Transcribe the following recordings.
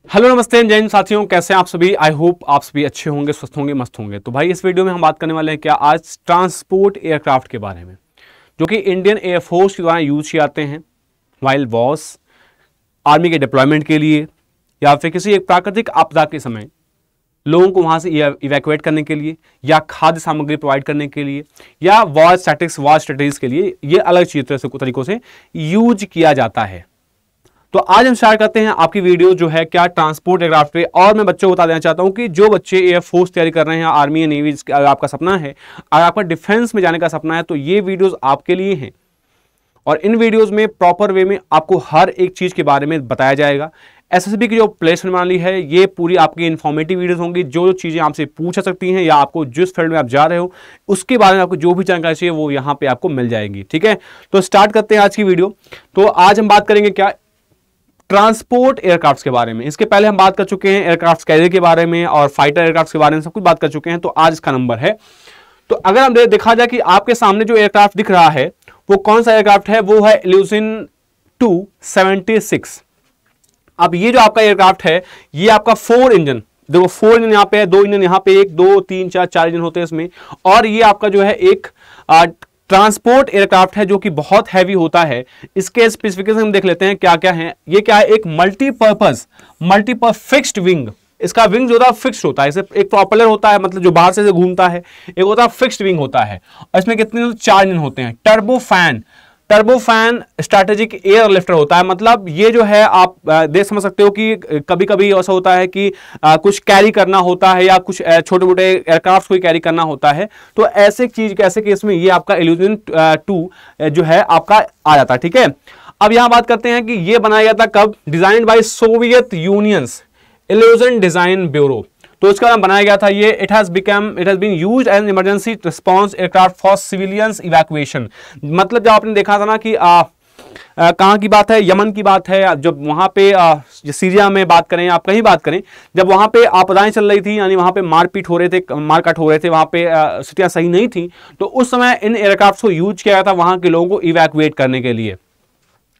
Hello नमस्ते जय हिंद साथियों, कैसे हैं आप सभी। आई होप आप सभी अच्छे होंगे, स्वस्थ होंगे, मस्त होंगे। तो भाई इस वीडियो में हम बात करने वाले हैं क्या आज ट्रांसपोर्ट एयरक्राफ्ट के बारे में, जो कि इंडियन एयरफोर्स के द्वारा यूज किए जाते हैं वाइल वॉर्स, आर्मी के डिप्लॉयमेंट के लिए, या फिर किसी एक प्राकृतिक आपदा के समय लोगों को वहां से इवैक्यूएट करने के लिए, या खाद्य सामग्री प्रोवाइड करने के लिए, या वॉर स्टैटिक्स वॉर स्ट्रेटेजीज के लिए। ये अलग तरीकों से यूज किया जाता है। तो आज हम स्टार्ट करते हैं आपकी वीडियो जो है क्या ट्रांसपोर्ट एयरक्राफ्ट पे। और मैं बच्चों को बता देना चाहता हूं कि जो बच्चे एयरफोर्स तैयारी कर रहे हैं, आर्मी या नेवी, अगर आपका सपना है, अगर आपका डिफेंस में जाने का सपना है, तो ये वीडियोस आपके लिए हैं। और इन वीडियोस में प्रॉपर वे में आपको हर एक चीज के बारे में बताया जाएगा। एसएसबी की जो प्लेसमेंट वाली है, ये पूरी आपकी इन्फॉर्मेटिव वीडियोस होंगी। जो चीजें आपसे पूछ सकती हैं या आपको जिस फील्ड में आप जा रहे हो उसके बारे में आपको जो भी जानकारी चाहिए वो यहाँ पे आपको मिल जाएगी। ठीक है, तो स्टार्ट करते हैं आज की वीडियो। तो आज हम बात करेंगे क्या ट्रांसपोर्ट एयरक्राफ्ट के बारे में। इसके पहले हम बात कर चुके हैं एयरक्राफ्ट कैरियर के बारे में और फाइटर एयरक्राफ्ट के बारे में, सब कुछ बात कर चुके हैं। तो आज इसका नंबर है। तो अगर हम देखा जाए कि आपके सामने जो एयरक्राफ्ट दिख रहा है वो कौन सा एयरक्राफ्ट है, वो है इल्यूशन 276। अब ये जो आपका एयरक्राफ्ट है, ये आपका 4 इंजन, देखो 4 इंजन यहाँ पे है, 2 इंजन यहाँ पे, 1 2 3 4 इंजन होते हैं इसमें। और ये आपका जो है एक ट्रांसपोर्ट एयरक्राफ्ट है जो कि बहुत हैवी होता है। इसके स्पेसिफिकेशन हम देख लेते हैं क्या क्या है। ये क्या है, एक मल्टीपर्पज फिक्स्ड विंग। इसका विंग जो होता है फिक्स्ड होता है। इसे एक प्रोपेलर होता है, मतलब जो बाहर से घूमता है, एक होता है फिक्स्ड विंग होता है। और इसमें कितने 4 इंजन होते हैं। टर्बोफैन स्ट्रैटेजिक एयर लिफ्टर होता है। मतलब ये जो है आप देख समझ सकते हो कि कभी कभी ऐसा होता है कि कुछ कैरी करना होता है या कुछ छोटे मोटे एयरक्राफ्ट को कैरी करना होता है। तो ऐसे केस में ये आपका इल्यूशन 2 जो है आपका आ जाता है। ठीक है, अब यहां बात करते हैं कि ये बनाया गया था कब, design by Soviet unions Ilyushin design bureau. तो इसका नाम बनाया गया था ये। It has been used as emergency response aircraft for civilians evacuation. मतलब जब आपने देखा था ना कि कहाँ की बात है, यमन की बात है, जब वहां पे सीरिया में बात करें, आप कहीं बात करें, जब वहां पे आपदाएं चल रही थी, यानी वहां पे मारकाट हो रहे थे, वहां पे स्थितियां सही नहीं थी, तो उस समय इन एयरक्राफ्ट को यूज किया गया था वहां के लोगों को इवैक्यूएट करने के लिए।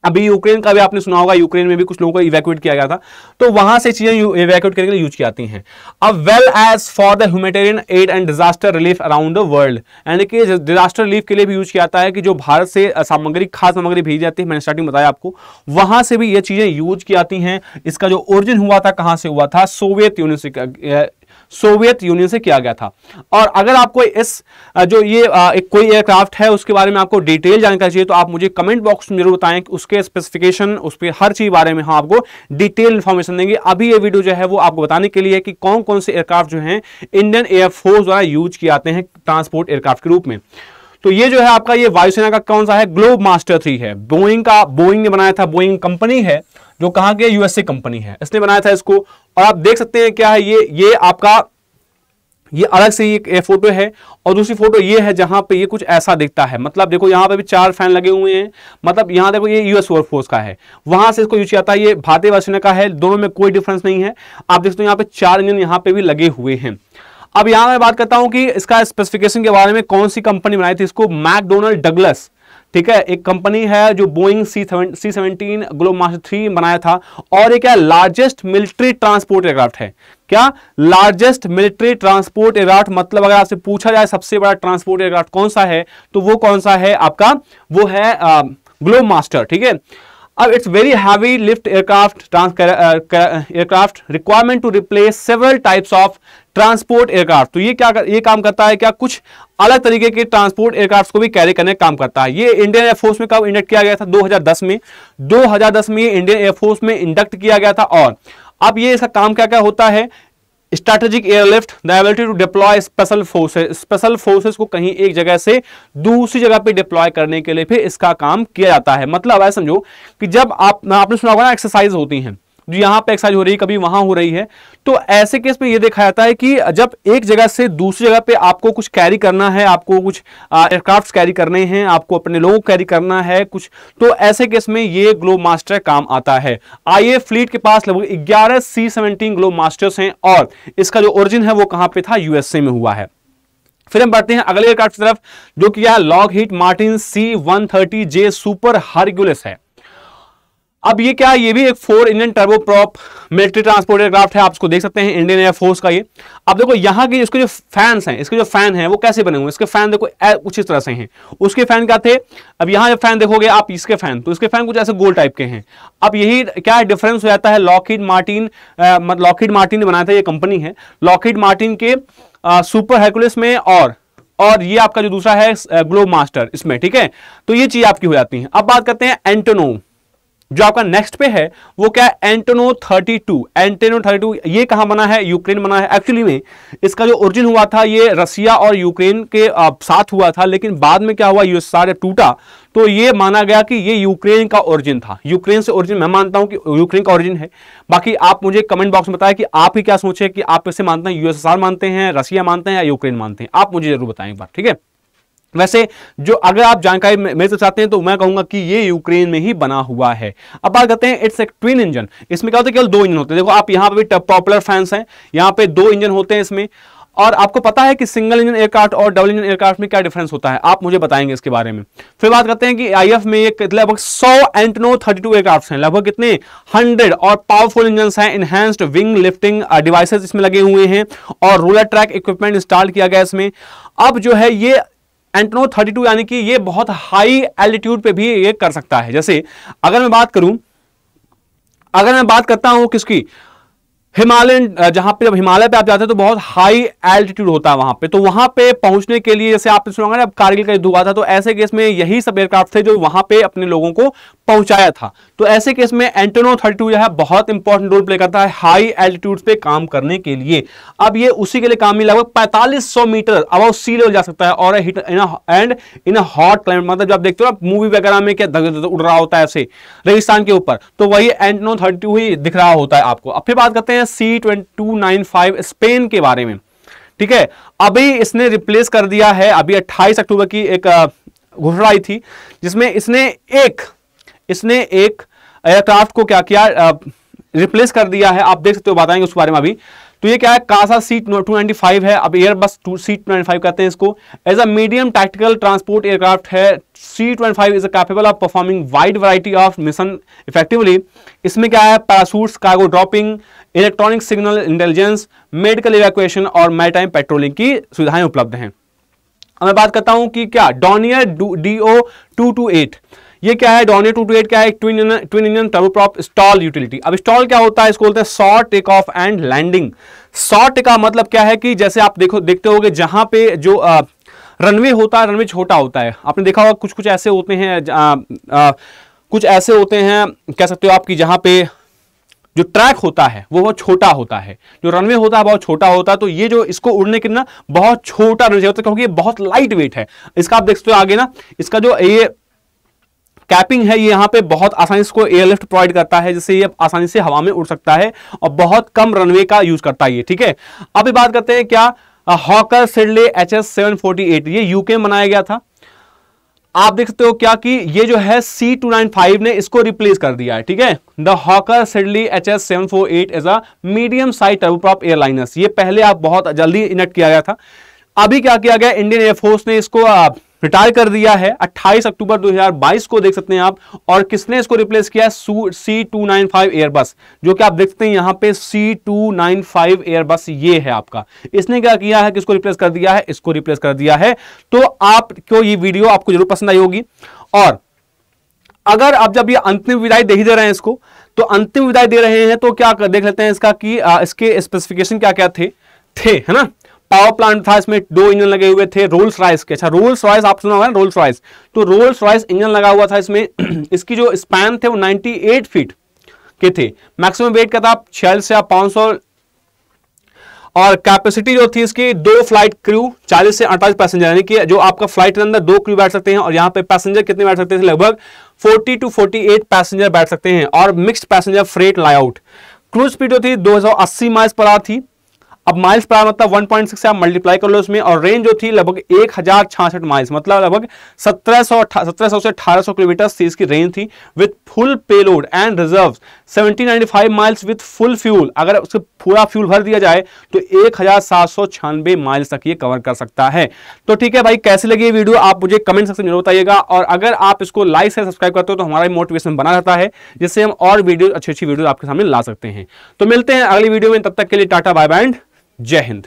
अभी यूक्रेन का भी आपने सुना होगा, यूक्रेन में भी कुछ लोगों को इवैक्यूएट किया गया था, तो वहां से चीजें इवैक्यूएट करने के लिए यूज की जाती हैं। अब well as for the humanitarian aid and disaster relief around the world, यानी कि डिजास्टर रिलीफ के लिए भी यूज किया जाता है कि जो भारत से खाद्य सामग्री भेजी जाती है, मैंने स्टार्टिंग बताया आपको, वहां से भी ये चीजें यूज की जाती हैं। इसका जो ओरिजिन हुआ था, कहां से हुआ था, सोवियत यूनियन से किया गया था। और अगर आपको इस जो ये एक कोई एयरक्राफ्ट है उसके बारे में आपको डिटेल जानकारी चाहिए, तो आप मुझे कमेंट बॉक्स में जरूर बताएं कि उसके स्पेसिफिकेशन, उसके हर चीज बारे में हम आपको डिटेल इंफॉर्मेशन देंगे। अभी ये वीडियो जो है वो आपको बताने के लिए कि कौन कौन से एयरक्राफ्ट जो हैं इंडियन एयरफोर्स द्वारा यूज किए जाते हैं ट्रांसपोर्ट एयरक्राफ्ट के रूप में। तो ये जो है आपका ये वायुसेना का कौन सा है, ग्लोब मास्टर 3 है। बोइंग ने बनाया था। बोइंग कंपनी है जो कहां की, यूएसए कंपनी है, इसने बनाया था इसको। और आप देख सकते हैं क्या है ये आपका, ये अलग से एक फोटो है। और दूसरी फोटो ये है जहां पे ये कुछ ऐसा दिखता है। मतलब देखो यहां पे भी 4 फैन लगे हुए हैं। मतलब यहां देखो ये यूएस एयरफोर्स का है, वहां से इसको यूज किया जाता है। ये भारतीय वायुसेना का है, दोनों में कोई डिफरेंस नहीं है। आप देखते हो यहां पे 4 इंजन यहां पे भी लगे हुए हैं। अब यहां मैं बात करता हूं कि इसका स्पेसिफिकेशन के बारे में, कौन सी कंपनी बनाई थी इसको, मैकडोनल्ड डगलस। ठीक है, एक कंपनी है जो बोइंग C-17 ग्लोब मास्टर 3 बनाया था। और ये क्या, लार्जेस्ट मिलिट्री ट्रांसपोर्ट एयरक्राफ्ट है। क्या, लार्जेस्ट मिलिट्री ट्रांसपोर्ट एयरक्राफ्ट। मतलब अगर आपसे पूछा जाए सबसे बड़ा ट्रांसपोर्ट एयरक्राफ्ट कौन सा है, तो वो कौन सा है आपका, वो है ग्लोब मास्टर। ठीक है, अब it's very heavy lift aircraft requirement to replace several types of transport aircraft. तो ये काम करता है क्या, कुछ अलग तरीके के ट्रांसपोर्ट एयरक्राफ्ट को भी कैरी करने का काम करता है। ये इंडियन एयरफोर्स में कब इंडक्ट किया गया था, 2010 में। 2010 में इंडियन एयरफोर्स में इंडक्ट किया गया था। और अब ये इसका काम क्या क्या होता है, strategic airlift, the ability to deploy special forces को कहीं एक जगह से दूसरी जगह पे डिप्लॉय करने के लिए फिर इसका काम किया जाता है। मतलब ऐसा समझो कि जब आपने सुना होगा ना, एक्सरसाइज होती हैं, जो यहां पे एक्सरसाइज हो रही है, कभी वहां हो रही है, तो ऐसे केस में यह देखा जाता है कि जब एक जगह से दूसरी जगह पे आपको कुछ कैरी करना है, आपको कुछ एयरक्राफ्ट कैरी करने हैं, आपको अपने लोगों को कैरी करना है कुछ, तो ऐसे केस में ये ग्लोब मास्टर काम आता है। आईए फ्लीट के पास लगभग 11 C-17 ग्लोब मास्टर्स हैं। और इसका जो ओरिजिन है वो कहां पे था, यूएसए में हुआ है। फिर हम बढ़ते हैं अगले एयरक्राफ्ट की तरफ, जो कि Lockheed Martin C-130J super Hercules है। अब ये क्या, ये भी एक 4 engine turbo prop military transport aircraft है, आप इसको देख सकते हैं, इंडियन एयरफोर्स का ये। अब देखो यहाँ की इसके जो फैंस हैं, इसके जो फैन हैं वो कैसे बने हुए हैं, इसके फैन देखो कुछ इस तरह से हैं। उसके फैन क्या थे, अब यहाँ जब फैन देखोगे आप इसके फैन, तो इसके फैन कुछ ऐसे गोल टाइप के हैं। अब यही क्या डिफरेंस हो जाता है, लॉकहीड मार्टिन ने बनाया था, ये कंपनी है लॉकहीड मार्टिन के सुपर हरकुलिस में, और ये आपका जो दूसरा है ग्लोब मास्टर इसमें, ठीक है। तो ये चीज आपकी हो जाती है। अब बात करते हैं एंटोनोव, जो आपका नेक्स्ट पे है वो क्या है, एंटोनोव 32। एंटोनोव 32 ये कहां बना है, यूक्रेन बना है। एक्चुअली में इसका जो ओरिजिन हुआ था ये रसिया और यूक्रेन के साथ हुआ था, लेकिन बाद में क्या हुआ, यूएसएसआर टूटा तो ये माना गया कि ये यूक्रेन का ओरिजिन था। यूक्रेन से ओरिजिन, मैं मानता हूं कि यूक्रेन का ओरिजिन है। बाकी आप मुझे कमेंट बॉक्स में बताएं कि आप ही क्या सोचे, कि आप इसे मानते हैं यूएसएसआर मानते हैं, रसिया मानते हैं या यूक्रेन मानते हैं, आप मुझे जरूर बताएं एक बार, ठीक है। वैसे जो अगर आप जानकारी मेरे से चाहते हैं तो मैं कहूंगा कि ये यूक्रेन में ही बना हुआ है। अब बात करते हैं, इट्स एक ट्विन इंजन। इसमें क्या होता है, केवल 2 इंजन होते हैं। देखो आप यहां पे भी पॉपुलर फैंस हैं, यहां पे 2 इंजन होते हैं इसमें। और आपको पता है कि सिंगल इंजन एयरक्राफ्ट और डबल इंजन एयरक्राफ्ट में क्या डिफरेंस होता है, आप मुझे बताएंगे इसके बारे में। फिर बात करते हैं कि आईएफ में ये लगभग 100 एंटोनोव 32 एयरक्राफ्ट हैं, लगभग कितने 100, और पावरफुल इंजन हैं, इनहैंस्ड विंग लिफ्टिंग डिवाइसेस इसमें लगे हुए हैं, और रोलर ट्रैक इक्विपमेंट इंस्टॉल किया गया इसमें। अब जो है ये एंटोनोव 32 यानी कि ये बहुत हाई एल्टीट्यूड पे भी ये कर सकता है। जैसे अगर मैं बात करता हूं किसकी, हिमालयन, जहां पे जब हिमालय पे आप जाते हैं तो बहुत हाई एल्टीट्यूड होता है वहां पे, तो वहां पे पहुंचने के लिए, जैसे आपने सुना ना कारगिल का युद्ध हुआ था, तो ऐसे केस में यही सब एयरक्राफ्ट थे जो वहां पे अपने लोगों को पहुंचाया था। तो ऐसे केस में एंटोनोव 32 जो है बहुत इंपॉर्टेंट रोल प्ले करता है हाई एल्टीट्यूड पे काम करने के लिए। अब ये उसी के लिए काम में लगभग 4500 मीटर अबव सी लेवल जा सकता है, और इन हॉट क्लाइमेट, मतलब जब देखते हो आप मूवी वगैरह में क्या उड़ रहा होता है ऐसे रेगिस्तान के ऊपर, तो वही एंटोनोव 32 ही दिख रहा होता है आपको। अब फिर बात करते हैं C-295 स्पेन के बारे में, ठीक है। अभी इसने रिप्लेस कर दिया है, अभी 28 अक्टूबर की एक घोषणा आई थी जिसमें इसने एक एयरक्राफ्ट को क्या किया, रिप्लेस कर दिया है। आप देख सकते हो, बताएंगे उसके बारे में अभी। तो ये क्या है, कासा C-295 है, अब एयरबस C-295 कहते हैं इसको। As a medium tactical transport aircraft है, C-295 is capable of performing wide variety of mission effectively. इसमें क्या है, parachutes, cargo dropping, electronic signal intelligence, medical evacuation और मैरीटाइम पेट्रोलिंग की सुविधाएं उपलब्ध हैं। अब मैं बात करता हूं कि क्या डॉर्नियर DO-228, ये क्या है, डॉर्नियर 228 क्या है, twin engine turboprop STOL utility. अब स्टॉल क्या होता है, इसको बोलते हैं short take off and landing. Short का मतलब क्या है कि जैसे आप देखते होगे जहां पे जो रनवे होता है, रनवे छोटा होता है, आपने देखा होगा कुछ ऐसे होते हैं, कुछ ऐसे होते हैं, कह सकते हो आप कि जहां पे जो ट्रैक होता है वो बहुत छोटा होता है, जो रनवे होता है बहुत छोटा होता है। तो ये जो इसको उड़ने के ना बहुत छोटा रनवे होता है, क्योंकि ये बहुत लाइट वेट है। इसका आप देख सकते हो आगे ना, इसका जो ये कैपिंग है, ये यहाँ पे बहुत आसानी से इसको एयरलिफ्ट प्रोवाइड करता है, जिससे ये आसानी से हवा में उड़ सकता है, और बहुत कम रनवे का यूज करता है ये, ठीक है। अब बात करते हैं क्या, हॉकर सिडले HS-748, ये यूके में बनाया गया था। आप देख सकते हो क्या कि ये जो है C-295 ने इसको रिप्लेस कर दिया है, ठीक है। The Hawker Siddeley HS-748 is a medium size turboprop airliners, ये पहले आप बहुत जल्दी इनेक्ट किया गया था। अभी क्या किया गया, इंडियन एयरफोर्स ने इसको रिटायर कर दिया है 28 अक्टूबर 2022 को, देख सकते हैं आप। और किसने इसको रिप्लेस किया, C-295 एयरबस, जो कि आप देखते हैं यहां पे C-295 एयरबस ये है आपका। इसने क्या किया है, किसको रिप्लेस कर दिया है, इसको रिप्लेस कर दिया है। तो आपको ये वीडियो आपको जरूर पसंद आई होगी। और अगर आप जब ये अंतिम विदाई दे ही दे रहे हैं इसको, तो अंतिम विदाई दे रहे हैं तो क्या देख लेते हैं इसका कि इसके स्पेसिफिकेशन क्या क्या थे, है ना। पावर प्लांट था, इसमें 2 इंजन लगे हुए थे रोल्स रॉयस के। अच्छा, रोल्स रॉयस आप सुना होगा ना, रोल्स रॉयस, तो रोल्स रॉयस इंजन लगा हुआ था इसमें। इसकी जो स्पैन थे वो 98 फीट के थे। मैक्सिमम वेट का था 46 से 500, और कैपेसिटी जो थी इसकी 2 फ्लाइट क्रू 40 से 48 पैसेंजर, यानी कि जो आपका फ्लाइट के अंदर 2 क्रू बैठ सकते हैं, और यहाँ पे पैसेंजर कितने बैठ सकते हैं, लगभग 40 to 48 पैसेंजर बैठ सकते हैं, और mixed passenger freight layout. Cruise speed जो थी 280 माइल्स पर आवर थी। अब माइल्स पर मतलब 1.6 से आप मल्टीप्लाई कर लो उसमें, और रेंज जो थी लगभग 1066 माइल्स, मतलब लगभग 1700 से 1800 किलोमीटर की इसकी रेंज थी with full payload and reserve 1795 miles with full fuel. अगर उसके पूरा फ्यूल भर दिया जाए तो 1796 माइल्स तक ये कवर कर सकता है। तो ठीक है भाई, कैसी लगी ये वीडियो आप मुझे कमेंट सेक्शन में जरूर बताइएगा, और अगर आप इसको लाइक से सब्सक्राइब करते हो तो हमारा मोटिवेशन बना रहता है, जिससे हम और वीडियो अच्छी वीडियो आपके सामने ला सकते हैं। तो मिलते हैं अगली वीडियो में, तब तक के लिए टाटा बाय बाय एंड जय हिंद।